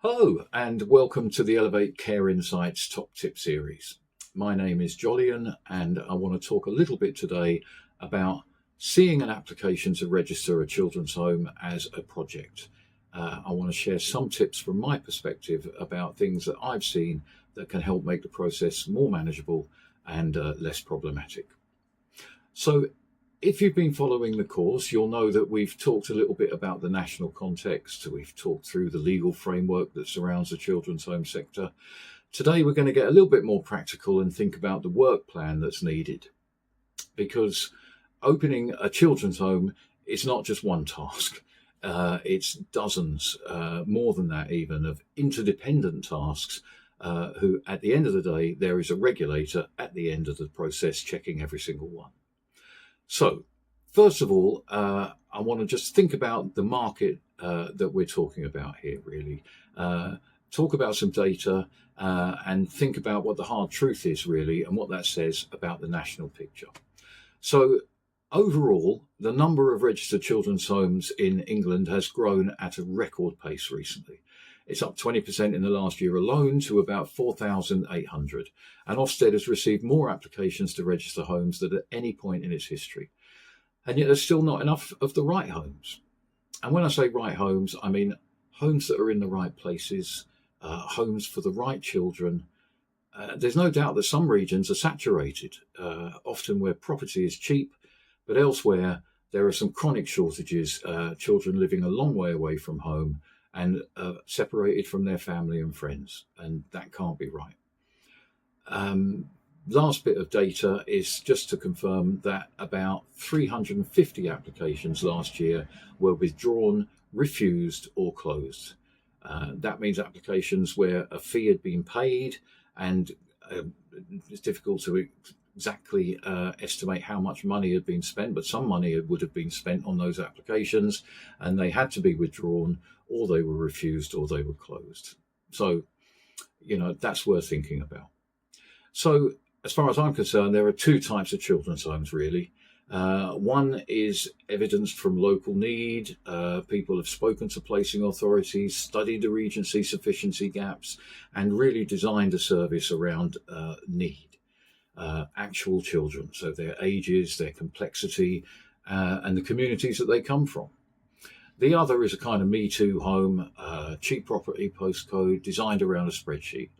Hello and welcome to the Elevate Care Insights Top Tip series. My name is Jolyon and I want to talk a little bit today about seeing an application to register a children's home as a project. I want to share some tips from my perspective about things that I've seen that can help make the process more manageable and less problematic. So if you've been following the course, you'll know that we've talked a little bit about the national context. We've talked through the legal framework that surrounds the children's home sector. Today, we're going to get a little bit more practical and think about the work plan that's needed. Because opening a children's home is not just one task. It's dozens, more than that even, of interdependent tasks who, at the end of the day, there is a regulator at the end of the process checking every single one. So, first of all, I want to just think about the market that we're talking about here, really. Talk about some data and think about what the hard truth is, really, and what that says about the national picture. So, overall, the number of registered children's homes in England has grown at a record pace recently. It's up 20% in the last year alone to about 4,800. And Ofsted has received more applications to register homes than at any point in its history. And yet there's still not enough of the right homes. And when I say right homes, I mean homes that are in the right places, homes for the right children. There's no doubt that some regions are saturated, often where property is cheap, but elsewhere there are some chronic shortages, children living a long way away from home and separated from their family and friends, and that can't be right. Last bit of data is just to confirm that about 350 applications last year were withdrawn, refused or closed. That means applications where a fee had been paid and it's difficult to exactly estimate how much money had been spent, but some money would have been spent on those applications and they had to be withdrawn, or they were refused, or they were closed. So, that's worth thinking about. So, as far as I'm concerned, there are two types of children's homes, really. One is evidenced from local need. People have spoken to placing authorities, studied the Regency sufficiency gaps, and really designed a service around need. Actual children, so their ages, their complexity, and the communities that they come from. The other is a kind of Me Too home, cheap property postcode designed around a spreadsheet.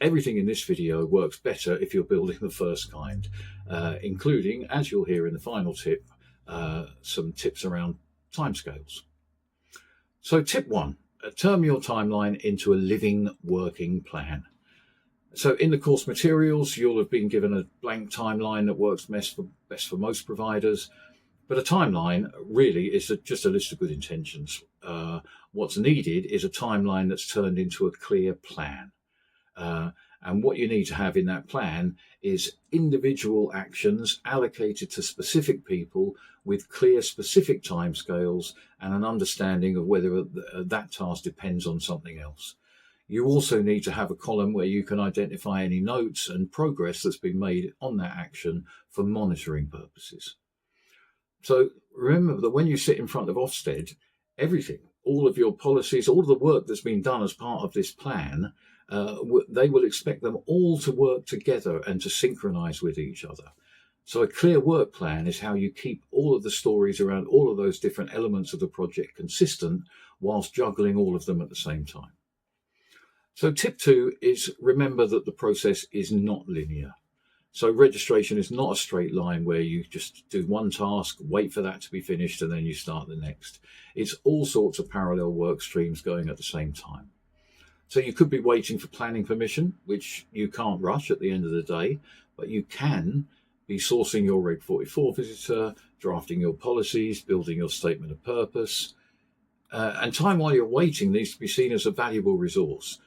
Everything in this video works better if you're building the first kind, including, as you'll hear in the final tip, some tips around timescales. So tip one, turn your timeline into a living, working plan. So in the course materials, you'll have been given a blank timeline that works best for most providers. But a timeline really is just a list of good intentions. What's needed is a timeline that's turned into a clear plan. And what you need to have in that plan is individual actions allocated to specific people with clear specific timescales and an understanding of whether that task depends on something else. You also need to have a column where you can identify any notes and progress that's been made on that action for monitoring purposes. So remember that when you sit in front of Ofsted, everything, all of your policies, all of the work that's been done as part of this plan, they will expect them all to work together and to synchronize with each other. So a clear work plan is how you keep all of the stories around all of those different elements of the project consistent whilst juggling all of them at the same time. So tip two is remember that the process is not linear. So registration is not a straight line where you just do one task, wait for that to be finished, and then you start the next. It's all sorts of parallel work streams going at the same time. So you could be waiting for planning permission, which you can't rush at the end of the day, but you can be sourcing your Reg 44 visitor, drafting your policies, building your statement of purpose. And time while you're waiting needs to be seen as a valuable resource.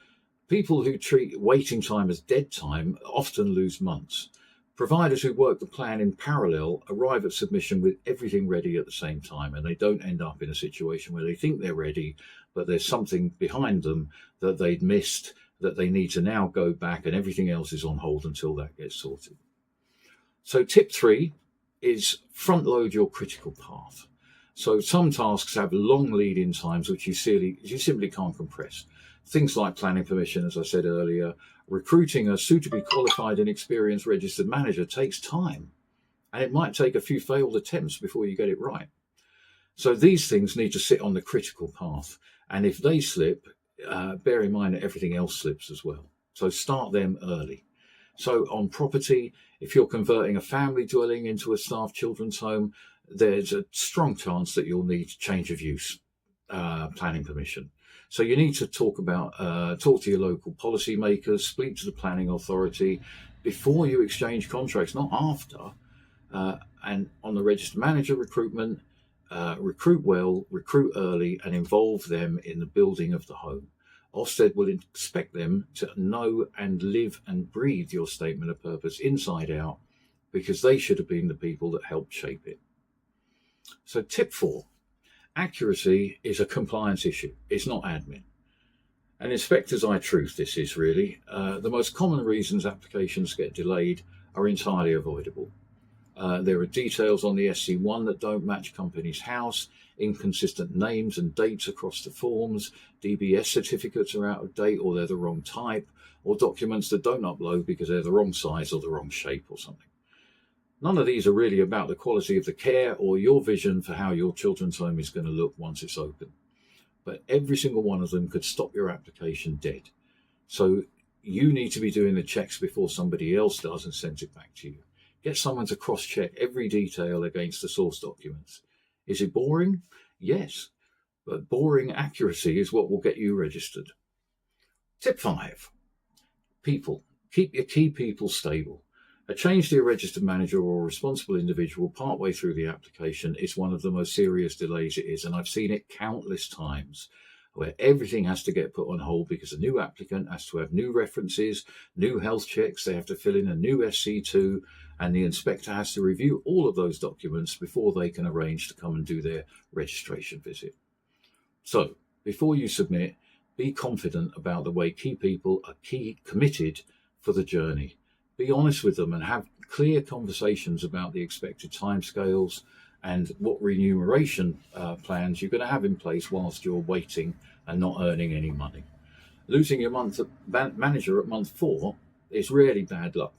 People who treat waiting time as dead time often lose months. Providers who work the plan in parallel arrive at submission with everything ready at the same time, and they don't end up in a situation where they think they're ready, but there's something behind them that they'd missed that they need to now go back, and everything else is on hold until that gets sorted. So tip three is front load your critical path. So some tasks have long lead-in times which you simply can't compress. Things like planning permission, as I said earlier. Recruiting a suitably qualified and experienced registered manager takes time, and it might take a few failed attempts before you get it right. So these things need to sit on the critical path, and if they slip, bear in mind that everything else slips as well. So start them early. So on property, if you're converting a family dwelling into a staff children's home, there's a strong chance that you'll need change of use planning permission. So you need to talk to your local policymakers, speak to the planning authority before you exchange contracts, not after. And on the registered manager recruitment, recruit well, recruit early, and involve them in the building of the home. Ofsted will expect them to know and live and breathe your statement of purpose inside out, because they should have been the people that helped shape it. So tip 4, accuracy is a compliance issue. It's not admin. And inspector's eye truth this is really. The most common reasons applications get delayed are entirely avoidable. There are details on the SC1 that don't match company's house, inconsistent names and dates across the forms, DBS certificates are out of date or they're the wrong type, or documents that don't upload because they're the wrong size or the wrong shape or something. None of these are really about the quality of the care or your vision for how your children's home is going to look once it's open. But every single one of them could stop your application dead. So you need to be doing the checks before somebody else does and sends it back to you. Get someone to cross-check every detail against the source documents. Is it boring? Yes, but boring accuracy is what will get you registered. Tip 5, people. Keep your key people stable. A change to your registered manager or responsible individual partway through the application is one of the most serious delays it is, and I've seen it countless times, where everything has to get put on hold because a new applicant has to have new references, new health checks, they have to fill in a new SC2, and the inspector has to review all of those documents before they can arrange to come and do their registration visit. So, before you submit, be confident about the way key people are committed for the journey. Be honest with them and have clear conversations about the expected timescales and what remuneration plans you're going to have in place whilst you're waiting and not earning any money. Losing your manager at month 4 is really bad luck.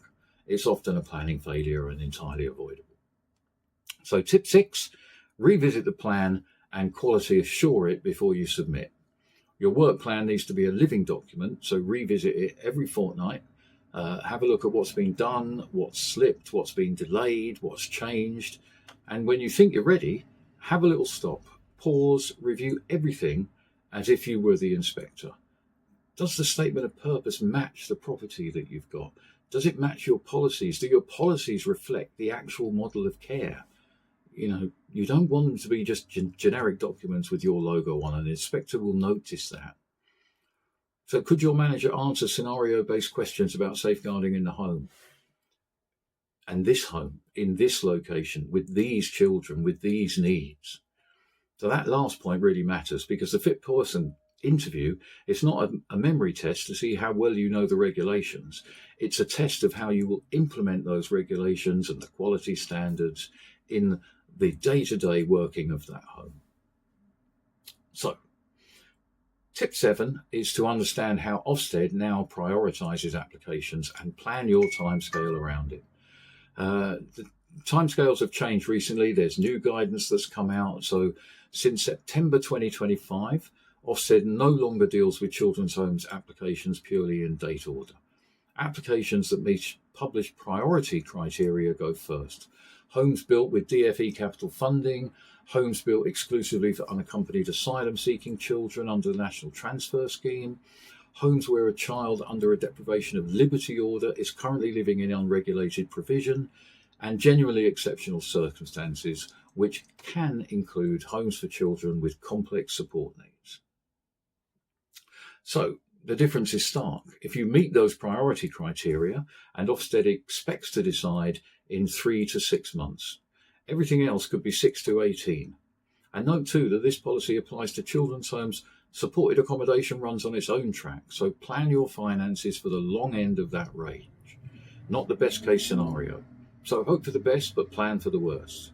It's often a planning failure and entirely avoidable. So tip 6, revisit the plan and quality assure it before you submit. Your work plan needs to be a living document, so revisit it every fortnight. Have a look at what's been done, what's slipped, what's been delayed, what's changed. And when you think you're ready, have a little stop, pause, review everything as if you were the inspector. Does the statement of purpose match the property that you've got? Does it match your policies? Do your policies reflect the actual model of care? You don't want them to be just generic documents with your logo on, and the inspector will notice that. So could your manager answer scenario-based questions about safeguarding in the home? And this home, in this location, with these children, with these needs? So that last point really matters, because the fit person interview is not a memory test to see how well you know the regulations. It's a test of how you will implement those regulations and the quality standards in the day-to-day working of that home. So, tip 7 is to understand how Ofsted now prioritises applications and plan your timescale around it. The timescales have changed recently. There's new guidance that's come out. So since September 2025, Ofsted no longer deals with children's homes applications purely in date order. Applications that meet published priority criteria go first. Homes built with DFE capital funding, homes built exclusively for unaccompanied asylum-seeking children under the National Transfer Scheme, homes where a child under a deprivation of liberty order is currently living in unregulated provision, and genuinely exceptional circumstances, which can include homes for children with complex support needs. So the difference is stark. If you meet those priority criteria, and Ofsted expects to decide in 3 to 6 months, everything else could be 6 to 18. And note too that this policy applies to children's homes. Supported accommodation runs on its own track, so plan your finances for the long end of that range, not the best case scenario. So hope for the best, but plan for the worst.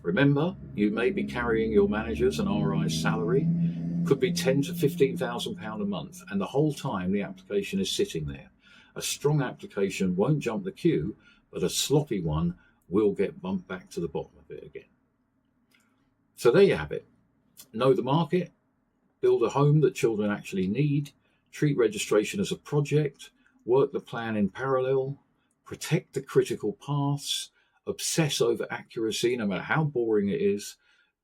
Remember, you may be carrying your manager's and RI's salary, could be £10,000 to £15,000 a month, and the whole time the application is sitting there. A strong application won't jump the queue, but a sloppy one will get bumped back to the bottom of it again. So there you have it. Know the market, build a home that children actually need, treat registration as a project, work the plan in parallel, protect the critical paths, obsess over accuracy no matter how boring it is,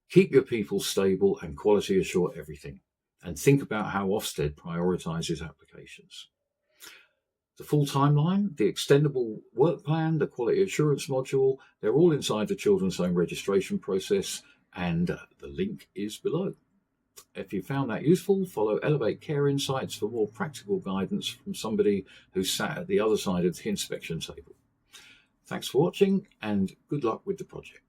keep your people stable and quality assure everything, and think about how Ofsted prioritises applications. The full timeline, the extendable work plan, the quality assurance module, they're all inside the Children's Home registration process, and the link is below. If you found that useful, follow Elevate Care Insights for more practical guidance from somebody who's sat at the other side of the inspection table. Thanks for watching, and good luck with the project.